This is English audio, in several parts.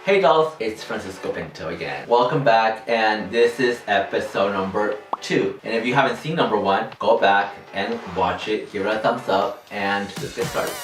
Hey dolls, it's Francisco Pinto again. Welcome back, and this is episode number 2. And if you haven't seen number 1, go back and watch it, give it a thumbs up, and let's get started.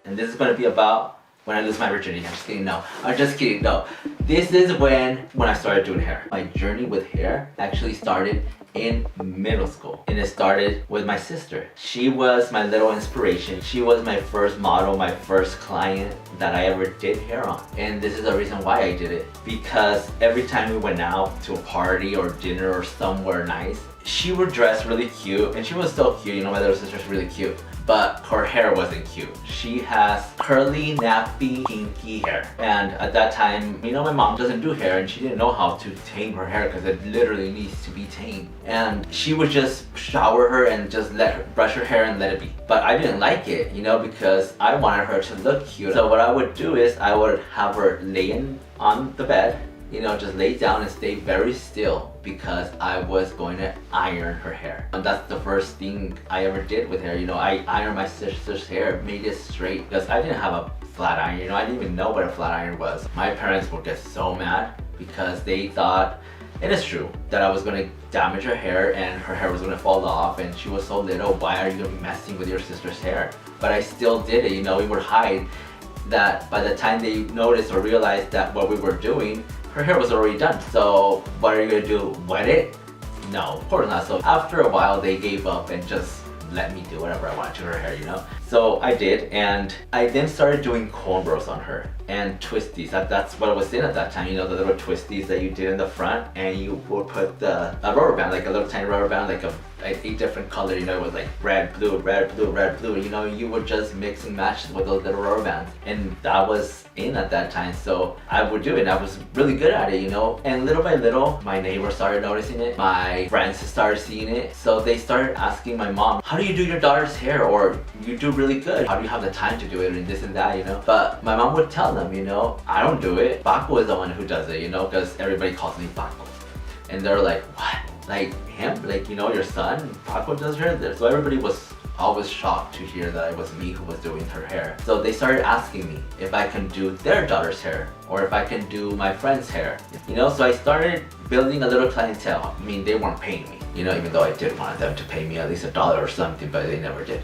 And this is going to be about when I lose my virginity. I'm just kidding, no. I'm just kidding, no. This is when I started doing hair. My journey with hair actually started in middle school, and it started with my sister. She was my little inspiration. She was my first model, my first client that I ever did hair on. And this is the reason why I did it, because every time we went out to a party or dinner or somewhere nice, she would dress really cute, and she was still cute, you know, my little sister's really cute, but her hair wasn't cute. She has curly, nappy, kinky hair. And at that time, you know, my mom doesn't do hair, and she didn't know how to tame her hair because it literally needs to be tamed. And she would just shower her and just brush her hair and let it be. But I didn't like it, you know, because I wanted her to look cute. So what I would do is I would have her laying on the bed, you know, just lay down and stay very still, because I was going to iron her hair. And that's the first thing I ever did with hair. You know, I ironed my sister's hair, made it straight, because I didn't have a flat iron. You know, I didn't even know what a flat iron was. My parents would get so mad because they thought, it is true, that I was going to damage her hair and her hair was going to fall off, and she was so little, why are you messing with your sister's hair? But I still did it, you know, we would hide that. By the time they noticed or realized that what we were doing, her hair was already done. So what are you gonna do, wet it? No, of course not. So after a while they gave up and just let me do whatever I wanted to her hair, you know? So I did, and I then started doing cornrows on her and twisties. That's what I was in at that time, you know, the little twisties that you did in the front, and you would put a rubber band, like a little tiny rubber band, like a different color, you know, it was like red, blue, red, blue, red, blue, you know, you would just mix and match with those little rubber bands. And that was in at that time, so I would do it, and I was really good at it, you know. And little by little, my neighbors started noticing it, my friends started seeing it, so they started asking my mom, how do you do your daughter's hair? Or you do really good, how do you have the time to do it, and this and that, you know. But my mom would tell them, you know, I don't do it, Paco is the one who does it, you know, because everybody calls me Paco. And they're like, what? Like him? Like, you know, your son? Paco does her hair? So everybody was always shocked to hear that it was me who was doing her hair. So they started asking me if I can do their daughter's hair, or if I can do my friend's hair. You know, so I started building a little clientele. I mean, they weren't paying me, you know, even though I did want them to pay me at least $1 or something, but they never did.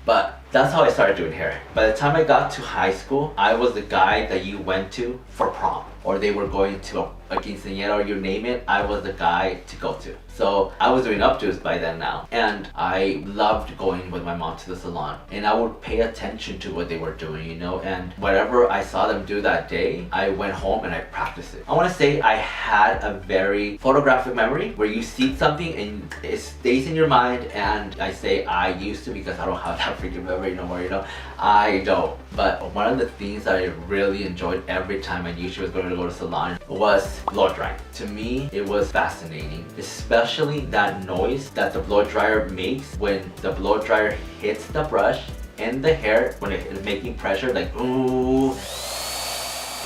But that's how I started doing hair. By the time I got to high school, I was the guy that you went to for prom, or they were going to a quinceañera, or you name it, I was the guy to go to. So I was doing updos by then now, and I loved going with my mom to the salon, and I would pay attention to what they were doing, you know, and whatever I saw them do that day, I went home and I practiced it. I want to say I had a very photographic memory where you see something and it stays in your mind, and I say I used to, because I don't have that freaking memory no more, you know, I don't. But one of the things that I really enjoyed every time I knew she was going to go to salon was blow drying. To me, it was fascinating, especially that noise that the blow dryer makes when the blow dryer hits the brush and the hair, when it is making pressure, like ooh.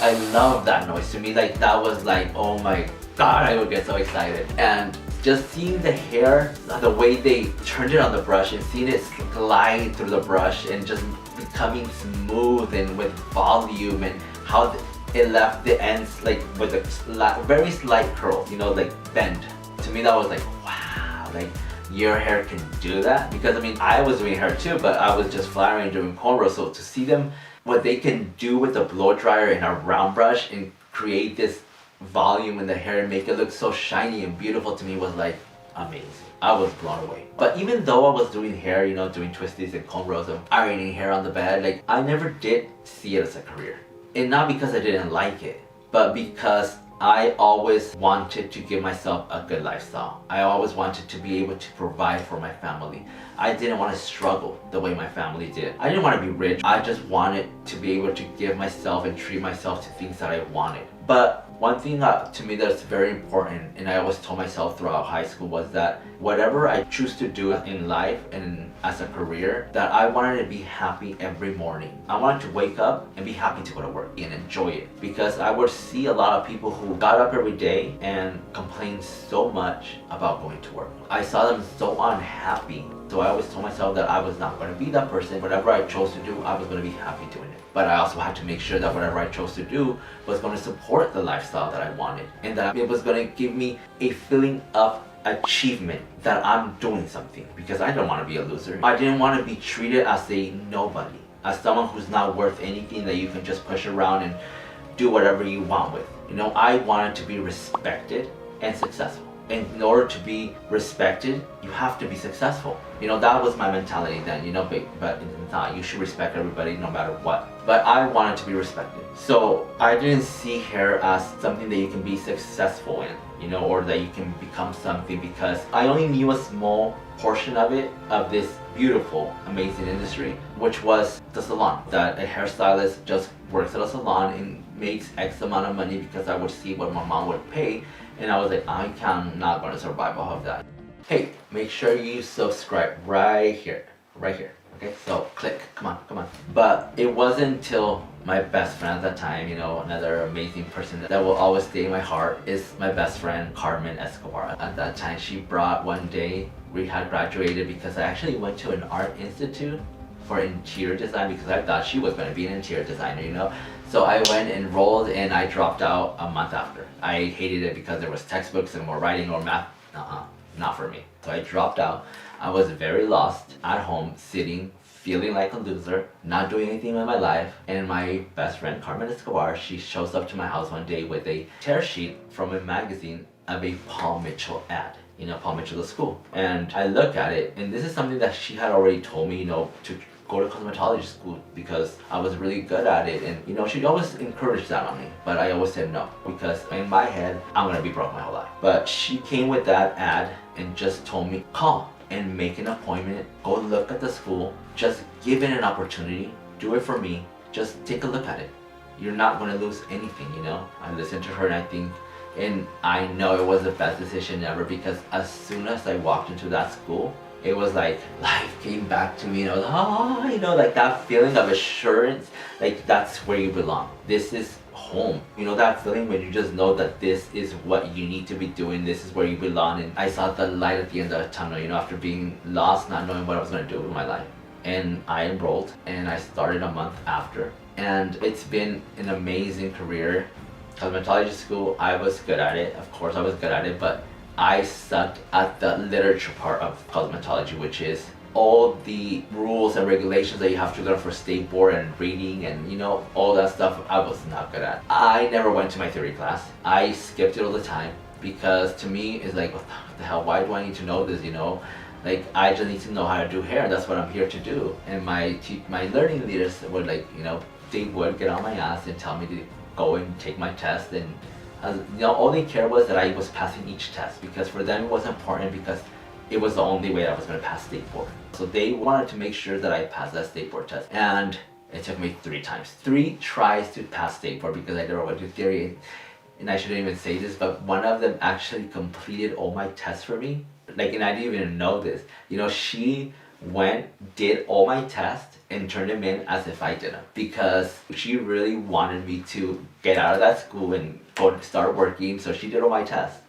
I love that noise. To me, like, that was like, oh my god, I would get so excited. And just seeing the hair, the way they turned it on the brush, and seeing it glide through the brush and just becoming smooth and with volume, and how it left the ends like with a very slight curl, you know, like bend. To me, that was like, wow, like your hair can do that. Because I mean, I was doing hair too, but I was just flat ironing, doing cornrows. So to see them, what they can do with the blow dryer and a round brush and create this volume in the hair and make it look so shiny and beautiful, to me was like amazing. I was blown away. But even though I was doing hair, you know, doing twisties and cornrows and ironing hair on the bed, like, I never did see it as a career. And not because I didn't like it, but because I always wanted to give myself a good lifestyle. I always wanted to be able to provide for my family. I didn't want to struggle the way my family did. I didn't want to be rich. I just wanted to be able to give myself and treat myself to things that I wanted. But One thing to me that's very important, and I always told myself throughout high school, was that whatever I choose to do in life and as a career, that I wanted to be happy every morning. I wanted to wake up and be happy to go to work and enjoy it, because I would see a lot of people who got up every day and complained so much about going to work. I saw them so unhappy. So I always told myself that I was not going to be that person. Whatever I chose to do, I was going to be happy doing it. But I also had to make sure that whatever I chose to do was going to support the lifestyle that I wanted, and that it was going to give me a feeling of achievement, that I'm doing something, because I don't want to be a loser. I didn't want to be treated as a nobody, as someone who's not worth anything that you can just push around and do whatever you want with. You know, I wanted to be respected and successful. And in order to be respected, you have to be successful. You know, that was my mentality then, you know, but it's not. You should respect everybody no matter what. But I wanted to be respected. So I didn't see hair as something that you can be successful in, you know, or that you can become something, because I only knew a small portion of it, of this beautiful, amazing industry, which was the salon. That a hairstylist just works at a salon and makes X amount of money, because I would see what my mom would pay, and I was like, I'm not going to survive off of that. Hey, make sure you subscribe right here, okay? So click, come on. But it wasn't until my best friend at that time, you know, another amazing person that will always stay in my heart, is my best friend, Carmen Escobar. At that time, she brought one day, we had graduated, because I actually went to an art institute for interior design, because I thought she was going to be an interior designer, you know. So I went, enrolled, and I dropped out a month after. I hated it because there was textbooks and more writing or math. Not for me. So I dropped out. I was very lost at home, sitting, feeling like a loser, not doing anything with my life. And my best friend, Carmen Escobar, she shows up to my house one day with a tear sheet from a magazine of a Paul Mitchell ad. You know, Paul Mitchell, the school. And I look at it, and this is something that she had already told me, you know, to go to cosmetology school, because I was really good at it. And you know, she always encouraged that on me, but I always said no, because in my head, I'm gonna be broke my whole life. But she came with that ad and just told me, call and make an appointment, go look at the school, just give it an opportunity, do it for me, just take a look at it. You're not gonna lose anything, you know. I listened to her, and I know it was the best decision ever, because as soon as I walked into that school, it was like life came back to me, and I was, oh, you know, like that feeling of assurance, like that's where you belong. This is home. You know, that feeling when you just know that this is what you need to be doing, this is where you belong. And I saw the light at the end of the tunnel, you know, after being lost, not knowing what I was going to do with my life. And I enrolled, and I started a month after. And it's been an amazing career. Cosmetology school, I was good at it. Of course I was good at it, but I sucked at the literature part of cosmetology, which is all the rules and regulations that you have to learn for state board, and reading, and you know, all that stuff. I was not good at. I never went to my theory class. I skipped it all the time, because to me it's like, what the hell, why do I need to know this, you know? Like, I just need to know how to do hair. That's what I'm here to do. And my learning leaders would, like, you know, they would get on my ass and tell me to go and take my test. And you know, all they cared was that I was passing each test, because for them it was important, because it was the only way I was going to pass state board. So they wanted to make sure that I passed that state board test. And it took me 3 tries to pass state board, because I never went to theory. And I shouldn't even say this, but one of them actually completed all my tests for me. Like, and I didn't even know this. You know, she went, did all my tests, and turned them in as if I didn't, because she really wanted me to get out of that school and go start working. So she did all my tests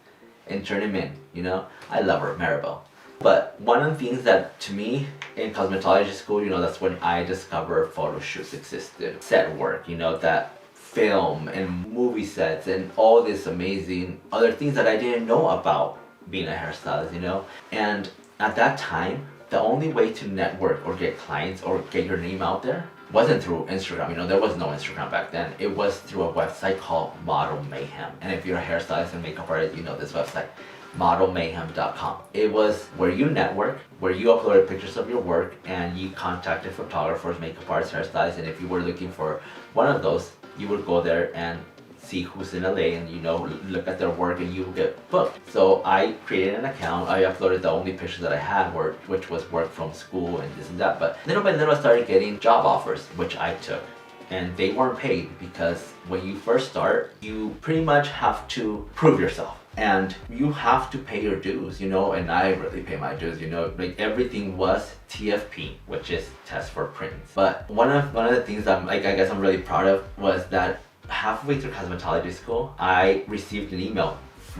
and turned them in, you know. I love her, Maribel. But one of the things that, to me, in cosmetology school, you know, that's when I discovered photo shoots existed, set work, you know, that film and movie sets and all this amazing other things that I didn't know about being a hairstylist, you know. And at that time, the only way to network or get clients or get your name out there wasn't through Instagram. You know, there was no Instagram back then. It was through a website called Model Mayhem. And if you're a hairstylist and makeup artist, you know this website, modelmayhem.com. It was where you network, where you uploaded pictures of your work, and you contacted photographers, makeup artists, hairstylists, and if you were looking for one of those, you would go there and see who's in LA and, you know, look at their work, and you get booked. So I created an account. I uploaded the only pictures that I had, which was work from school and this and that. But little by little I started getting job offers, which I took. and they weren't paid because when you first start, you pretty much have to prove yourself. And you have to pay your dues, you know, and I really pay my dues, you know, like everything was TFP, which is test for prints. But one of the things I'm like, I guess I'm really proud of was that halfway through cosmetology school, I received an email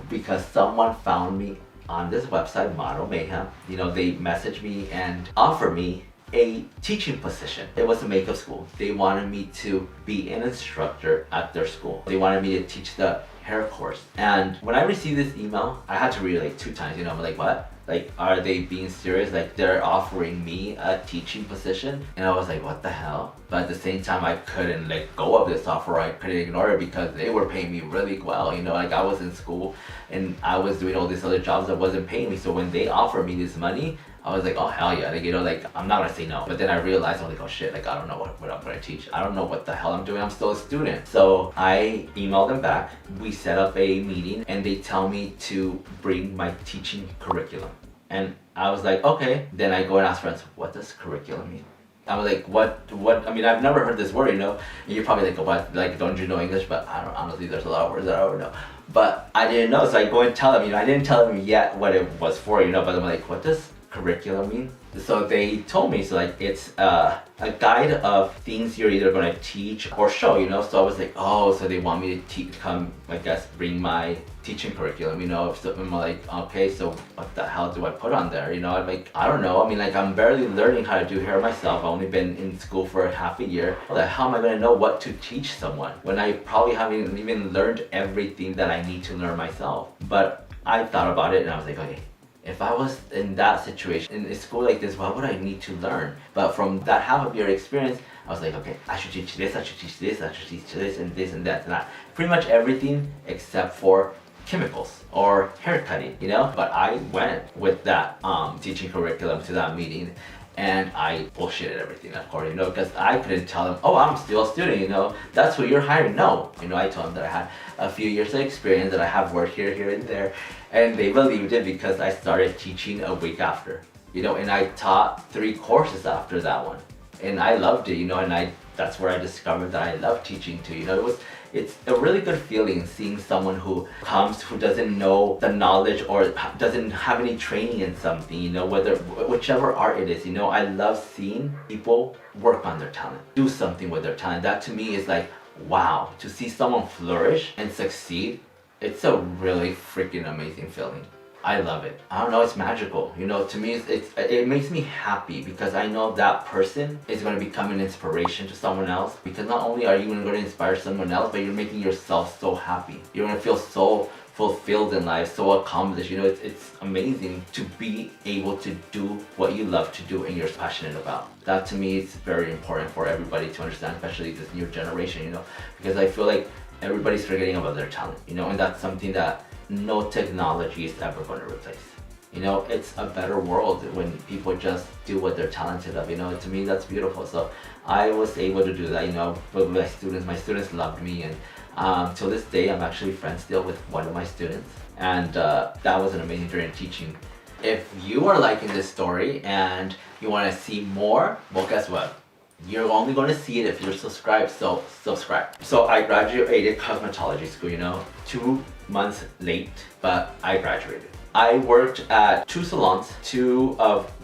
because someone found me on this website, Model Mayhem. You know, they messaged me and offered me a teaching position. It was a makeup school. They wanted me to be an instructor at their school. They wanted me to teach the hair course. And when I received this email, I had to read it like 2 times, you know, I'm like, what? Like, are they being serious? Like, they're offering me a teaching position? And I was like, what the hell? But at the same time, I couldn't let go of this offer. I couldn't ignore it because they were paying me really well. You know, like I was in school and I was doing all these other jobs that wasn't paying me. So when they offered me this money, I was like, oh hell yeah, like, you know, like I'm not gonna say no. But then I realized, I'm like, oh shit, like I don't know what I'm gonna teach. I don't know what the hell I'm doing. I'm still a student. So I emailed them back. We set up a meeting and they tell me to bring my teaching curriculum. And I was like, okay. Then I go and ask friends, what does curriculum mean? I was like, what, I mean, I've never heard this word, you know? And you're probably like, what, like, don't you know English? But I don't, honestly, there's a lot of words that I don't know. But I didn't know, so I go and tell them, you know, I didn't tell them yet what it was for, you know, but I'm like, what does curriculum mean? So they told me, so like it's a guide of things you're either going to teach or show, you know. So I was like, oh, so they want me to come, I guess, bring my teaching curriculum, you know. So I'm like, okay, so what the hell do I put on there, you know? I'm like, I don't know. I mean, like I'm barely learning how to do hair myself. I've only been in school for half a year. Like, how am I going to know what to teach someone when I probably haven't even learned everything that I need to learn myself? But I thought about it and I was like, okay, if I was in that situation, in a school like this, what would I need to learn? But from that half of year experience, I was like, okay, I should teach this, I should teach this, I should teach this and this and that and that. Pretty much everything except for chemicals or hair cutting, you know? But I went with that teaching curriculum to that meeting and I bullshitted everything, of course, you know, because I couldn't tell them, oh, I'm still a student, you know, that's who you're hiring. No, you know, I told them that I had a few years of experience, that I have worked here and there, and they believed it because I started teaching a week after, you know, and I taught 3 courses after that one, and I loved it, you know, and that's where I discovered that I love teaching too, you know. It's a really good feeling seeing someone who comes, who doesn't know the knowledge or doesn't have any training in something, you know, whichever art it is, you know. I love seeing people work on their talent, do something with their talent. That to me is like, wow, to see someone flourish and succeed, it's a really freaking amazing feeling. I love it. I don't know, it's magical. You know, to me, it makes me happy because I know that person is going to become an inspiration to someone else. Because not only are you going to inspire someone else, but you're making yourself so happy. You're going to feel so fulfilled in life, so accomplished. You know, it's amazing to be able to do what you love to do and you're passionate about. That to me is very important for everybody to understand, especially this new generation, you know, because I feel like everybody's forgetting about their talent, you know, and that's something that no technology is ever going to replace. You know, it's a better world when people just do what they're talented of, you know. To me, that's beautiful. So I was able to do that, you know, with my students loved me, and till this day, I'm actually friends still with one of my students, and that was an amazing journey teaching. If you are liking this story and you want to see more, well, guess what? You're only going to see it if you're subscribed, so subscribe. So I graduated cosmetology school, you know, 2 months late, but I graduated. I worked at 2 salons, two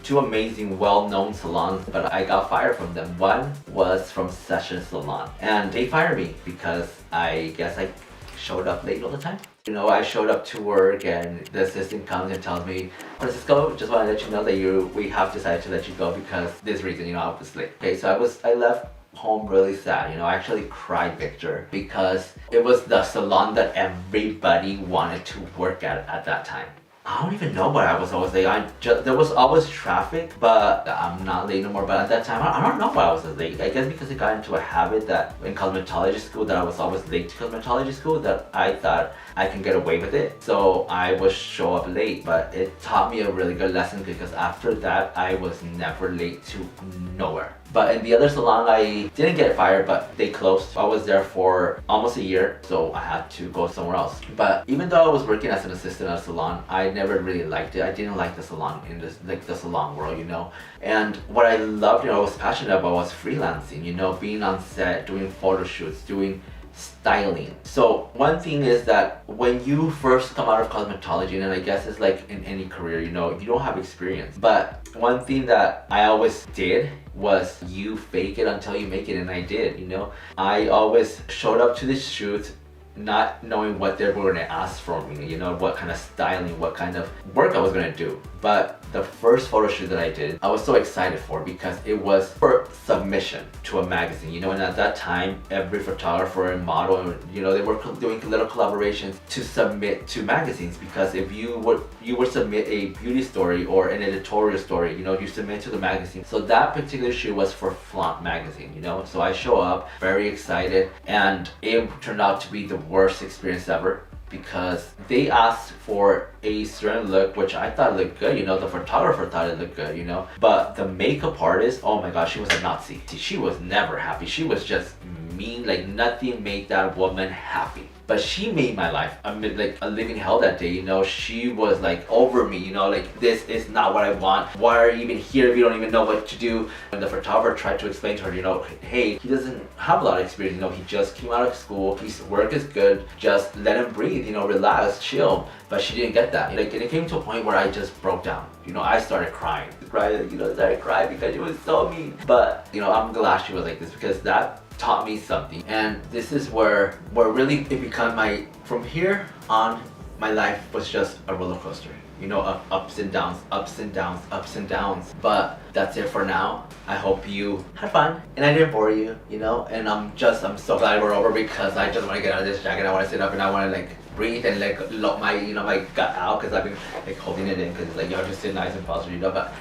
amazing, well-known salons, but I got fired from them. One was from Session Salon, and they fired me because I guess I showed up late all the time. You know, I showed up to work and the assistant comes and tells me, Francisco, just want to let you know that we have decided to let you go because this reason, you know, I was late. Okay, so I left home really sad, you know. I actually cried, Victor, because it was the salon that everybody wanted to work at that time. I don't even know why I was always late. There was always traffic, but I'm not late no more. But at that time, I don't know why I was late. I guess because I got into a habit that in cosmetology school that I was always late to cosmetology school, that I thought I can get away with it. So I would show up late, but it taught me a really good lesson because after that, I was never late to nowhere. But in the other salon, I didn't get fired, but they closed. I was there for almost a year, so I had to go somewhere else. But even though I was working as an assistant at a salon, I never really liked it. I didn't like the salon in this, like the salon world, you know. And what I loved, I was passionate about was freelancing, you know, being on set, doing photo shoots, doing styling. So one thing is that when you first come out of cosmetology, and I guess it's like in any career, you know, you don't have experience. But one thing that I always did was you fake it until you make it, and I did, you know. I always showed up to the shoot not knowing what they were going to ask from me, you know, what kind of styling, what kind of work I was going to do. But the first photo shoot that I did, I was so excited for because it was for submission to a magazine, you know, and at that time, every photographer and model, you know, they were doing little collaborations to submit to magazines because if you would submit a beauty story or an editorial story, you know, you submit to the magazine. So that particular shoot was for Flaunt magazine, you know, so I show up very excited and it turned out to be the worst experience ever because they asked for a certain look which I thought looked good, you know, the photographer thought it looked good, you know, but the makeup artist, oh my gosh, she was a Nazi. She was never happy. She was just mean, like nothing made that woman happy. But she made my life like a living hell that day, you know. She was like over me, you know, like this is not what I want. Why are you even here if you don't even know what to do? And the photographer tried to explain to her, you know, hey, he doesn't have a lot of experience, you know, he just came out of school, his work is good, just let him breathe, you know, relax, chill. But she didn't get that. Like, and it came to a point where I just broke down. You know, I started crying. Started crying because she was so mean. But, you know, I'm glad she was like this because that taught me something. And this is where really it became my, from here on, my life was just a roller coaster. You know, ups and downs, ups and downs, ups and downs. But that's it for now. I hope you had fun and I didn't bore you, you know, and I'm so glad we're over because I just want to get out of this jacket. I want to sit up and I want to like breathe and like let my, you know, my gut out because I've been like holding it in because it's like, you have to sit nice and positive, you know. But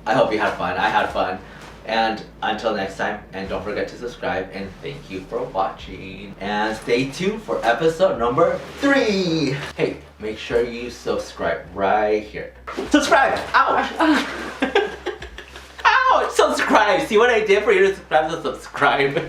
I hope you had fun. I had fun. And until next time, and don't forget to subscribe, and thank you for watching. And stay tuned for episode number 3. Hey, make sure you subscribe right here. Subscribe! Ouch! Ouch! Subscribe! See what I did for you to subscribe? So subscribe.